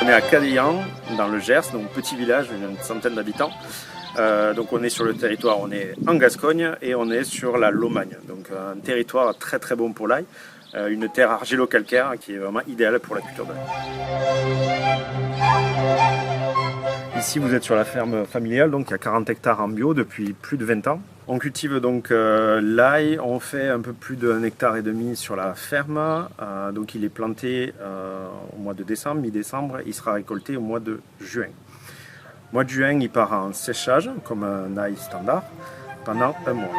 On est à Cadaillan, dans le Gers, donc petit village d'une centaine d'habitants. Donc on est sur le territoire, on est en Gascogne et on est sur la Lomagne. Donc un territoire très très bon pour l'ail, une terre argilo-calcaire qui est vraiment idéale pour la culture de l'ail. Ici vous êtes sur la ferme familiale, donc il y a 40 hectares en bio depuis plus de 20 ans. On cultive donc l'ail, on fait un peu plus d'1,5 hectare sur la ferme. Donc il est planté au mois de décembre, mi-décembre, il sera récolté au mois de juin. Au mois de juin, il part en séchage, comme un ail standard, pendant un mois.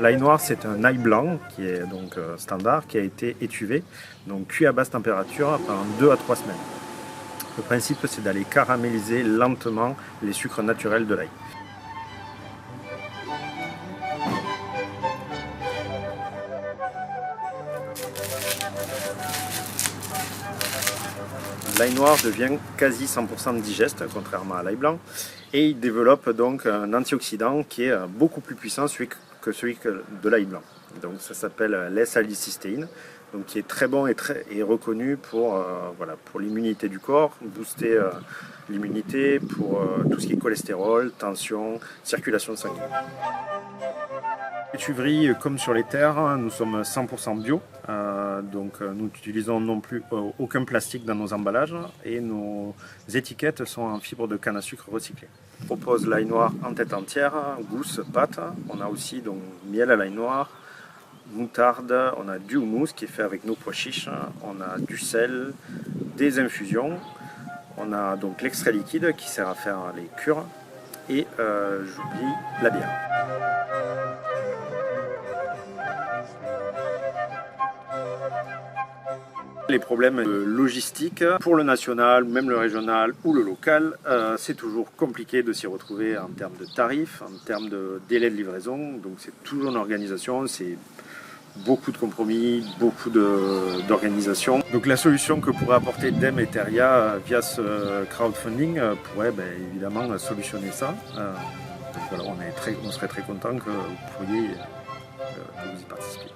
L'ail noir, c'est un ail blanc, qui est donc standard, qui a été étuvé, donc cuit à basse température pendant 2 à 3 semaines. Le principe, c'est d'aller caraméliser lentement les sucres naturels de l'ail. L'ail noir devient quasi 100% digeste, contrairement à l'ail blanc, et il développe donc un antioxydant qui est beaucoup plus puissant que celui de l'ail blanc. Donc ça s'appelle l'S-allicystéine, donc qui est très bon et reconnu pour, pour l'immunité du corps, booster l'immunité, pour tout ce qui est cholestérol, tension, circulation sanguine. L'étuverie, comme sur les terres, nous sommes 100% bio, donc nous n'utilisons non plus aucun plastique dans nos emballages et nos étiquettes sont en fibre de canne à sucre recyclée. On propose l'ail noir en tête entière, gousse, pâte. On a aussi donc miel à l'ail noir, moutarde, on a du houmous qui est fait avec nos pois chiches, on a du sel, des infusions, on a donc l'extrait liquide qui sert à faire les cures et j'oublie la bière. Les problèmes logistiques pour le national, même le régional ou le local, c'est toujours compliqué de s'y retrouver en termes de tarifs, en termes de délai de livraison. Donc c'est toujours une organisation, c'est beaucoup de compromis, beaucoup d'organisation. Donc la solution que pourrait apporter DEM et Teria via ce crowdfunding pourrait évidemment solutionner ça. Donc voilà, on serait très content que vous pourriez y participer.